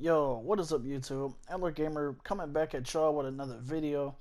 Yo, what is up YouTube? Elder Gamer coming back at y'all with another video.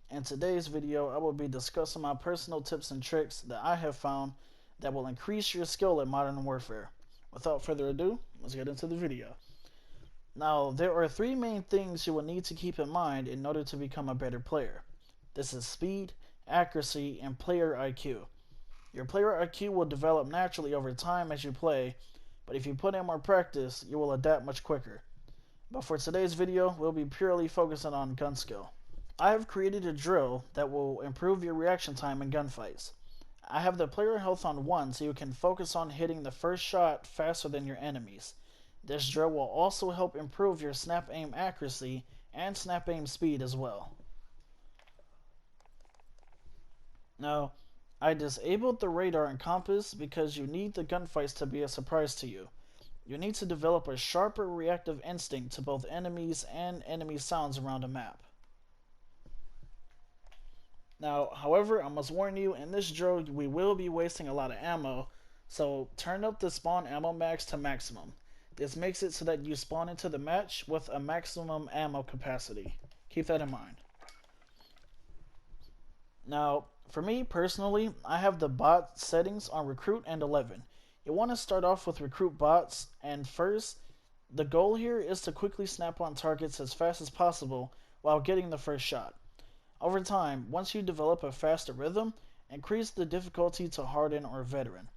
In today's video, I will be discussing my personal tips and tricks that I have found that will increase your skill in Modern Warfare. Without further ado, let's get into the video. Now, there are three main things you will need to keep in mind in order to become a better player. This is speed, accuracy, and player IQ. Your player IQ will develop naturally over time as you play, but if you put in more practice, you will adapt much quicker. But for today's video, we'll be purely focusing on gun skill. I have created a drill that will improve your reaction time in gunfights. I have the player health on 1 so you can focus on hitting the first shot faster than your enemies. This drill will also help improve your snap aim accuracy and snap aim speed as well. Now, I disabled the radar and compass because you need the gunfights to be a surprise to you. You need to develop a sharper reactive instinct to both enemies and enemy sounds around a map. Now, however, I must warn you, in this drill we will be wasting a lot of ammo, so turn up the spawn ammo max to maximum. This makes it so that you spawn into the match with a maximum ammo capacity. Keep that in mind. Now, for me personally, I have the bot settings on recruit and 11. You want to start off with recruit bots, and first, the goal here is to quickly snap on targets as fast as possible while getting the first shot. Over time, once you develop a faster rhythm, increase the difficulty to hardened or veteran.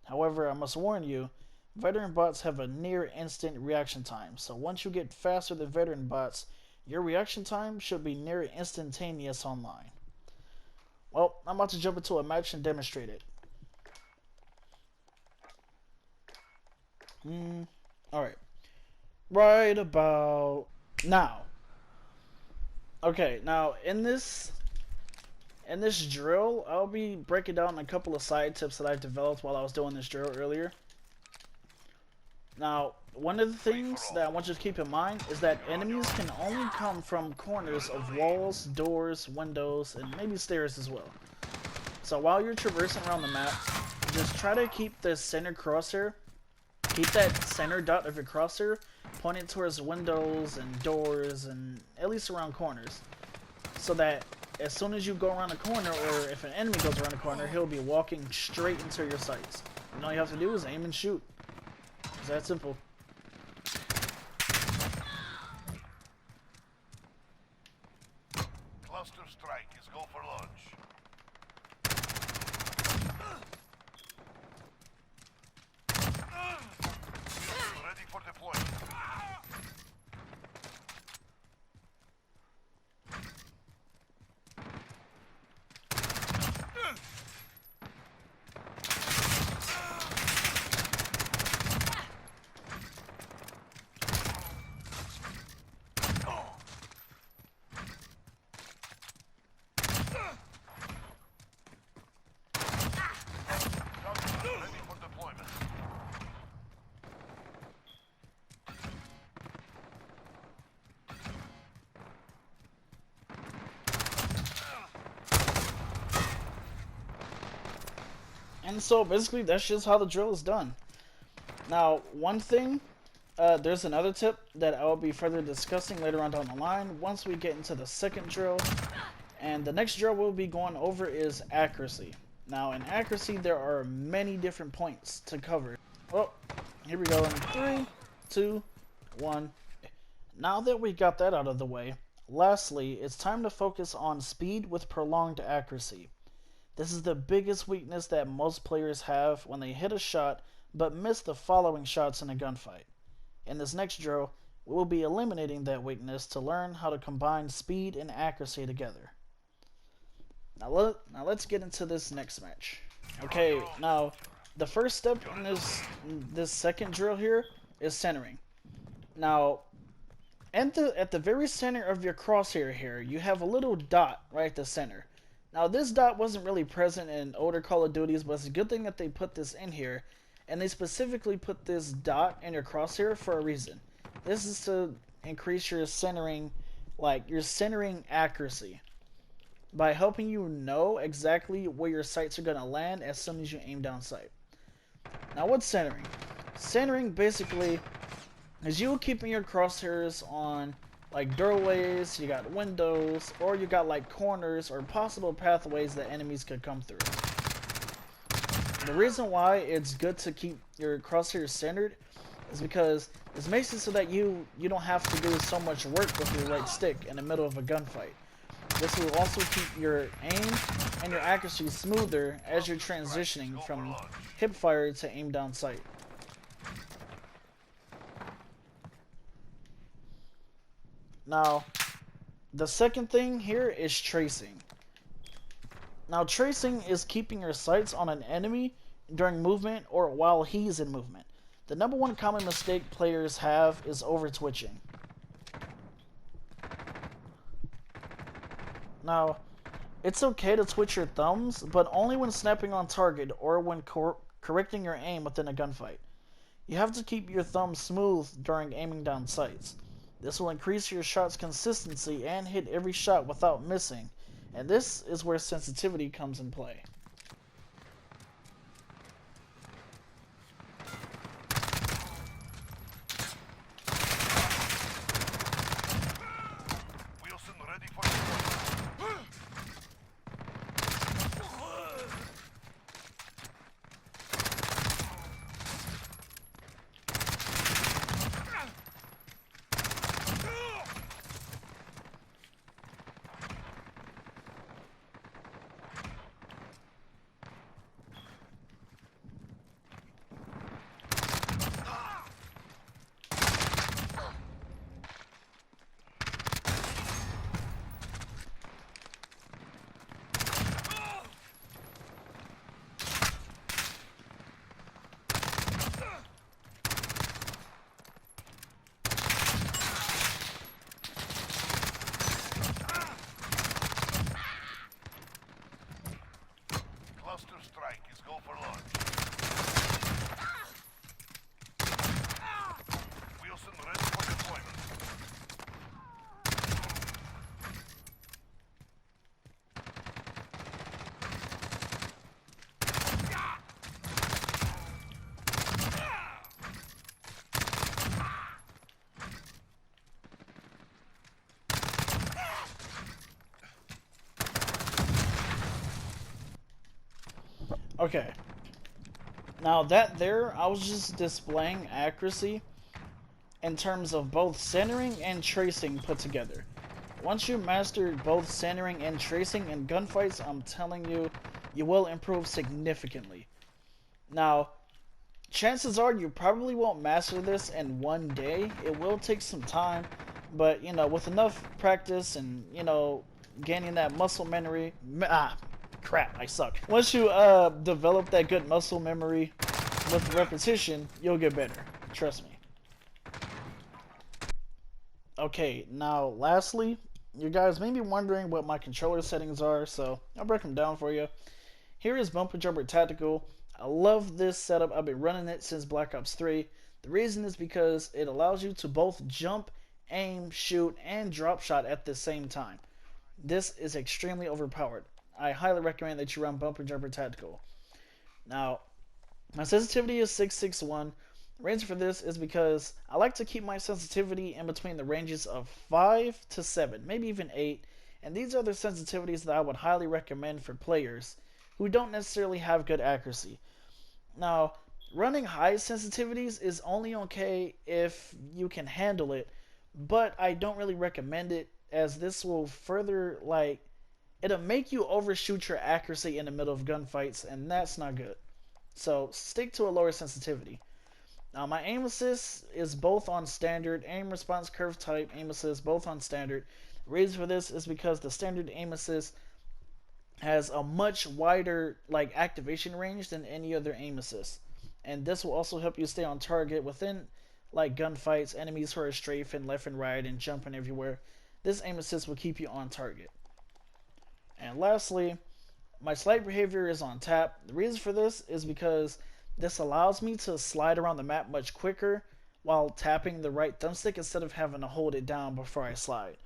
However, I must warn you, veteran bots have a near instant reaction time, so once you get faster than veteran bots, your reaction time should be near instantaneous online. Well, I'm about to jump into a match and demonstrate it. Alright. Right about now. Okay, now in this drill, I'll be breaking down a couple of side tips that I developed while I was doing this drill earlier. Now, one of the things that I want you to keep in mind is that enemies can only come from corners of walls, doors, windows, and maybe stairs as well. So while you're traversing around the map, just try to keep the center crosshair. Keep that center dot of your crosshair pointed towards windows and doors and at least around corners. So that as soon as you go around a corner, or if an enemy goes around a corner, he'll be walking straight into your sights. And all you have to do is aim and shoot. It's that simple. Cluster strike is go for launch. Ready for deployment. Ready for deployment. And so basically that's just how the drill is done. Now, one thing, there's another tip that I will be further discussing later on down the line once we get into the second drill. And the next drill we'll be going over is accuracy. Now, in accuracy, there are many different points to cover. Oh, here we go in 3, 2, 1. Now that we got that out of the way, lastly, it's time to focus on speed with prolonged accuracy. This is the biggest weakness that most players have when they hit a shot but miss the following shots in a gunfight. In this next drill, we will be eliminating that weakness to learn how to combine speed and accuracy together. Now let's get into this next match. Okay, now the first step in this second drill here is centering. Now, at the very center of your crosshair here, you have a little dot right at the center. Now, this dot wasn't really present in older Call of Duties, but it's a good thing that they put this in here. And they specifically put this dot in your crosshair for a reason. This is to increase your centering, your centering accuracy, by helping you know exactly where your sights are going to land as soon as you aim down sight. Now, what's centering? Centering basically is you keeping your crosshairs on like doorways, you got windows, or you got like corners or possible pathways that enemies could come through. The reason why it's good to keep your crosshairs centered is because this makes it so that you don't have to do so much work with your right stick in the middle of a gunfight. This will also keep your aim and your accuracy smoother as you're transitioning from hip fire to aim down sight. Now, the second thing here is tracing. Now, tracing is keeping your sights on an enemy during movement or while he's in movement. The number one common mistake players have is over-twitching. Now, it's okay to twitch your thumbs, but only when snapping on target or when correcting your aim within a gunfight. You have to keep your thumbs smooth during aiming down sights. This will increase your shot's consistency and hit every shot without missing, and this is where sensitivity comes in play. Wilson ready for deployment. Cluster strike is go for launch. Wilson ready for deployment. Okay. Now that there, I was just displaying accuracy in terms of both centering and tracing put together. Once you master both centering and tracing in gunfights, I'm telling you, you will improve significantly. Now, chances are you probably won't master this in one day. It will take some time, but with enough practice and gaining that muscle memory. Crap, I suck. Once you develop that good muscle memory with repetition, you'll get better. Trust me. Okay, now lastly, you guys may be wondering what my controller settings are, so I'll break them down for you. Here is Bumper Jumper Tactical. I love this setup. I've been running it since Black Ops 3. The reason is because it allows you to both jump, aim, shoot, and drop shot at the same time. This is extremely overpowered. I highly recommend that you run Bumper Jumper Tactical. Now, my sensitivity is 661. The reason for this is because I like to keep my sensitivity in between the ranges of 5 to 7, maybe even 8. And these are the sensitivities that I would highly recommend for players who don't necessarily have good accuracy. Now, running high sensitivities is only okay if you can handle it, but I don't really recommend it, as this will further, it'll make you overshoot your accuracy in the middle of gunfights, and that's not good. So stick to a lower sensitivity. Now, my aim assist is both on standard, aim response curve type, aim assist both on standard. The reason for this is because the standard aim assist has a much wider activation range than any other aim assist, and this will also help you stay on target within gunfights, enemies who are strafing left and right and jumping everywhere. This aim assist will keep you on target. And lastly, my slide behavior is on tap. The reason for this is because this allows me to slide around the map much quicker while tapping the right thumbstick instead of having to hold it down before I slide.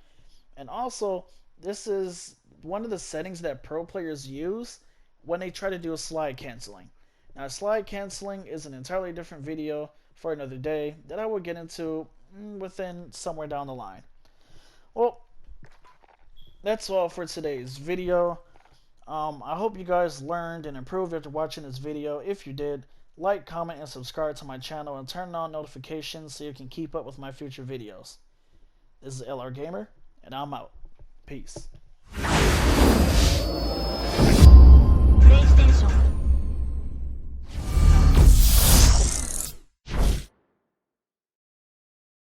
And also, this is one of the settings that pro players use when they try to do slide canceling. Now, slide canceling is an entirely different video, for another day that I will get into within somewhere down the line. Well, that's all for today's video. I hope you guys learned and improved after watching this video. If you did, like, comment, and subscribe to my channel and turn on notifications so you can keep up with my future videos. This is LR Gamer, and I'm out. Peace.